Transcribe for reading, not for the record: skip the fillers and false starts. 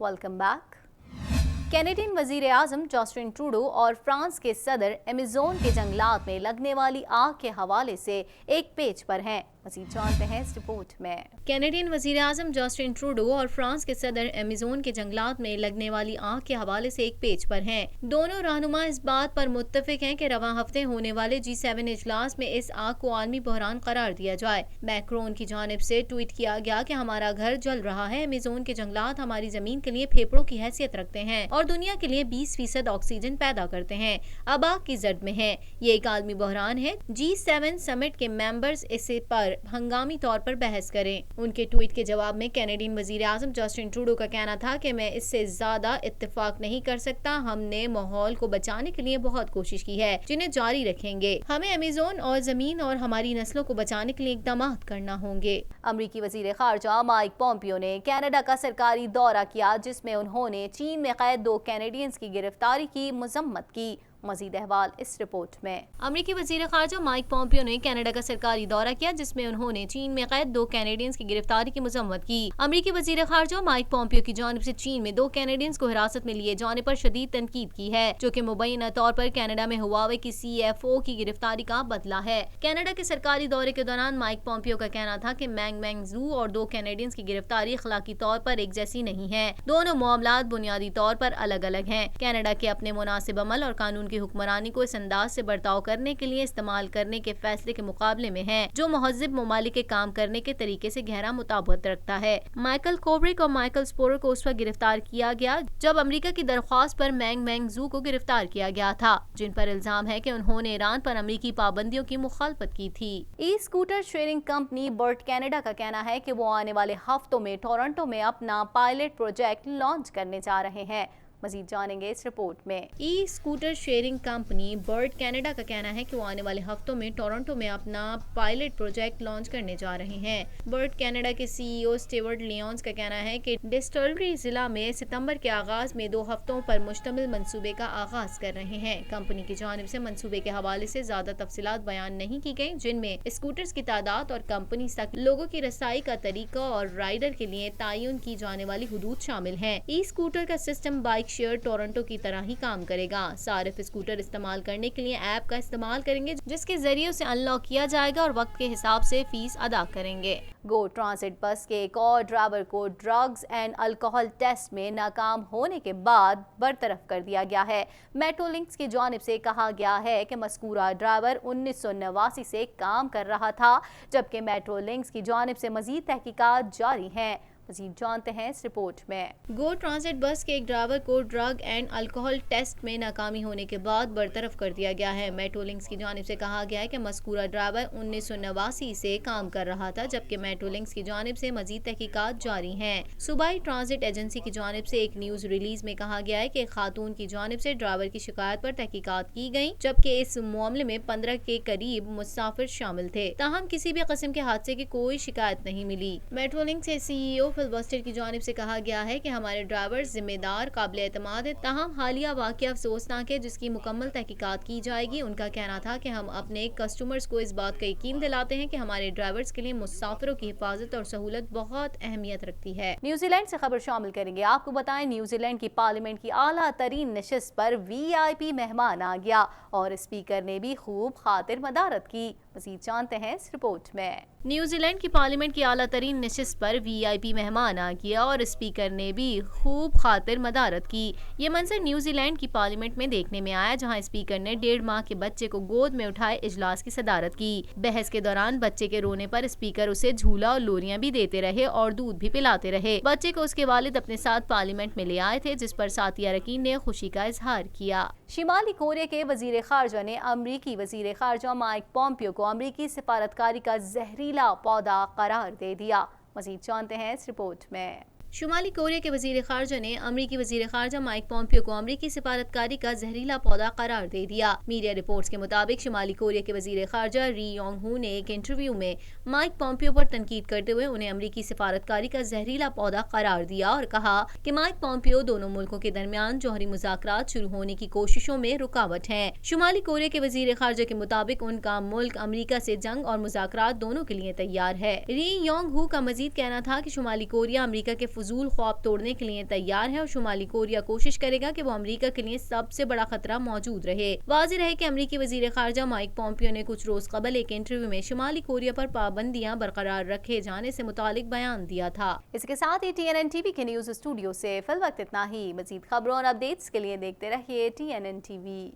Welcome back. Canadian वजीर आज़म Justin Trudeau और France के सदर अमेज़न के जंगलात में लगने वाली आग के हवाले से एक पेज पर हैं। मज़ीद जानते हैं इस रिपोर्ट में। कैनेडियन वजीर आज़म जस्टिन ट्रूडो और फ्रांस के सदर अमेज़न के जंगलात में लगने वाली आग के हवाले से एक पेज पर हैं। दोनों रहनुमा इस बात पर मुत्तफिक हैं कि रवां हफ्ते होने वाले G7 इजलास में इस आग को आलमी बहरान करार दिया जाए। मैक्रोन की जानिब से ट्वीट किया गया कि हमारा घर जल रहा है। अमेज़न के जंगलात हमारी जमीन के लिए फेफड़ों की हैसियत रखते हैं और दुनिया के लिए 20% ऑक्सीजन पैदा करते हैं। अब आग की जद में है। ये एक आलमी बहरान है। G7 समिट के मेंबर्स इसे पर हंगामी तौर पर बहस करें। उनके ट्वीट के जवाब में कैनेडियन वजीर आज़म जस्टिन ट्रूडो का कहना था कि मैं इससे ज्यादा इत्तेफाक नहीं कर सकता। हमने माहौल को बचाने के लिए बहुत कोशिश की है, जिन्हें जारी रखेंगे। हमें अमेज़न और जमीन और हमारी नस्लों को बचाने के लिए इक़दाम करना होंगे। अमरीकी वजीर खारजा माइक पॉम्पियो ने कनाडा का सरकारी दौरा किया, जिसमें उन्होंने चीन में कैद 2 कैनेडियंस की गिरफ्तारी की मजम्मत की। मजीद अहवाल इस रिपोर्ट में। अमरीकी वजीर खारजा माइक पॉम्पियो ने कनाडा का सरकारी दौरा किया, जिसमें उन्होंने चीन में कैद 2 कैनेडियंस की गिरफ्तारी की मजम्मत की। अमरीकी वजीर खारजा माइक पॉम्पियो की जानिब से चीन में 2 कैनेडियंस को हिरासत में लिए जाने पर शदीद तनकीद की है, जो कि मुबैना तौर पर कनाडा में हुआवे की CFO की गिरफ्तारी का बदला है। कनाडा के सरकारी दौरे के दौरान माइक पॉम्पियो का कहना था कि मैंग मैंग जू और 2 कैनेडियंस की गिरफ्तारी अखलाकी तौर पर एक जैसी नहीं है। दोनों मामलात बुनियादी तौर पर अलग अलग हैं। कनाडा के अपने मुनासिब अमल और कानून की हुक्मरानी को इस अंदाज से बर्ताव करने के लिए इस्तेमाल करने के फैसले के मुकाबले में है, जो महज़िब ममालिक के काम करने के तरीके से गहरा मुताबिकत रखता है। माइकल कोवरिक और माइकल स्पोरर को उस वक्त गिरफ्तार किया गया जब अमेरिका की दरख्वास्त पर मैंग मैंग जू को गिरफ्तार किया गया था, जिन पर इल्जाम है कि उन्होंने ईरान पर अमेरिकी पाबंदियों की मुखालफत की थी। E scooter sharing company Bird Canada का कहना है कि वो आने वाले हफ्तों में टोरंटो में अपना पायलट प्रोजेक्ट लॉन्च करने जा रहे हैं। मजीद जानेंगे इस रिपोर्ट में। E scooter sharing company Bird Canada का कहना है कि वो आने वाले हफ्तों में टोरंटो में अपना पायलट प्रोजेक्ट लॉन्च करने जा रहे हैं। बर्ट कनाडा के CEO स्टीवर्ट लियोन्स का कहना है कि डिस्टिलरी जिला में सितंबर के आगाज में 2 हफ्तों पर मुश्तमिल मंसूबे का आगाज कर रहे हैं। कंपनी की जानिब से मंसूबे के हवाले से ज्यादा तफसीलात बयान नहीं की गयी, जिनमें स्कूटर्स की तादाद और कंपनी तक लोगों की रसाई का तरीका और राइडर के लिए तयन की जाने वाली हुदूद शामिल है। ई स्कूटर का सिस्टम बाइक शेयर टोरंटो की तरह ही काम करेगा। सारिफ स्कूटर इस्तेमाल करने के लिए ऐप का इस्तेमाल करेंगे, जिसके जरिए उसे अनलॉक किया जाएगा और वक्त के हिसाब से फीस अदा करेंगे। गो ट्रांसिट बस के एक और ड्राइवर को ड्रग्स एंड अल्कोहल टेस्ट में नाकाम होने के बाद बरतरफ कर दिया गया है। मेट्रोलिंक्स की जानिब से कहा गया है कि मज़कूरा ड्राइवर 1989 से काम कर रहा था, जबकि मेट्रोलिंक्स की जानिब से मजीद तहकीकात जारी हैं। मज़ीद जानते हैं इस रिपोर्ट में। गो ट्रांसिट बस के एक ड्राइवर को ड्रग एंड अल्कोहल टेस्ट में नाकामी होने के बाद बरतरफ कर दिया गया है। मेट्रोलिंक्स की जानिब से कहा गया है कि मज़कूरा ड्राइवर 1989 से काम कर रहा था, जबकि मेट्रोलिंक्स की जानिब से मजीद तहकीकात जारी हैं। सूबाई ट्रांसिट एजेंसी की जानिब से एक न्यूज़ रिलीज में कहा गया है कि खातून की जानिब से ड्राइवर की शिकायत पर तहकीकात की गई, जबकि इस मामले में 15 के करीब मुसाफिर शामिल थे। ताहम किसी भी किस्म के हादसे की कोई शिकायत नहीं मिली। मेट्रोलिंक्स के CEO फिल बस्टर की जानिब से कहा गया है कि हमारे ड्राइवर जिम्मेदार, काबिल एतमाद है। ताहम हालिया वाक़या अफसोसनाक है, जिसकी मुकम्मल तहकीकात की जाएगी। उनका कहना था कि हम अपने कस्टमर्स को इस बात का यकीन दिलाते हैं कि हमारे ड्राइवर्स के लिए मुसाफिरों की हिफाजत और सहूलत बहुत अहमियत रखती है। न्यूजीलैंड से खबर शामिल करेंगे। आपको बताएं, न्यूजीलैंड की पार्लियामेंट की आला तरीन नशिस्त पर VIP मेहमान आ गया और स्पीकर ने भी खूब खातिर मदारत की। मज़ीद जानते हैं इस रिपोर्ट में। न्यूजीलैंड की पार्लियामेंट की आला तरीन नशिस्त पर VIP मेहमान आ गया और स्पीकर ने भी खूब खातिर मदारत की। ये मंजर न्यूजीलैंड की पार्लियामेंट में देखने में आया, जहां स्पीकर ने 1.5 माह के बच्चे को गोद में उठाए इजलास की सदारत की। बहस के दौरान बच्चे के रोने पर स्पीकर उसे झूला और लोरियां भी देते रहे और दूध भी पिलाते रहे। बच्चे को उसके वालिद अपने साथ पार्लियामेंट में ले आए थे, जिस पर साथिया अरकान ने खुशी का इजहार किया। शिमाली कोरिया के वजीर खारजा ने अमरीकी वजीर खारजा माइक पॉम्पियो को अमरीकी सिफारतकारी का जहरीला पौधा करार दे दिया। मजीद जानते हैं इस रिपोर्ट में। शुमाली कोरिया के वजीर खारजा ने अमरीकी वजीर खारजा माइक पॉम्पियो को अमरीकी सिफारतकारी का जहरीला पौधा करार दे दिया। मीडिया रिपोर्ट्स के मुताबिक शुमाली कोरिया के वजीर खारजा री योंग हू ने एक इंटरव्यू में माइक पॉम्पियो पर तनकीद करते हुए उन्हें अमरीकी सिफारतकारी का जहरीला पौधा करार दिया और कहा कि माइक पॉम्पियो दोनों मुल्कों के दरमियान जौहरी मुज़ाकरात शुरू होने की कोशिशों में रुकावट है। शुमाली कोरिया के वजीर खारजा के मुताबिक उनका मुल्क अमरीका से जंग और मुज़ाकरात दोनों के लिए तैयार है। री योंग हू का मजीद कहना था कि शुमाली कोरिया अमरीका के فضول خواب توڑنے کے لیے تیار ہے اور شمالی کوریا کوشش کرے گا کہ وہ امریکہ کے لیے سب سے بڑا خطرہ موجود رہے۔ واضح رہے کہ امریکی وزیر خارجہ مائک پومپیو نے کچھ روز قبل ایک انٹرویو میں شمالی کوریا پر پابندیاں برقرار رکھے جانے سے متعلق بیان دیا تھا۔ اس کے ساتھ ہی TNN TV کے نیوز اسٹوڈیو سے فی الوقت اتنا ہی۔ مزید خبروں اور اپڈیٹس کے لیے دیکھتے رہیے TNN TV۔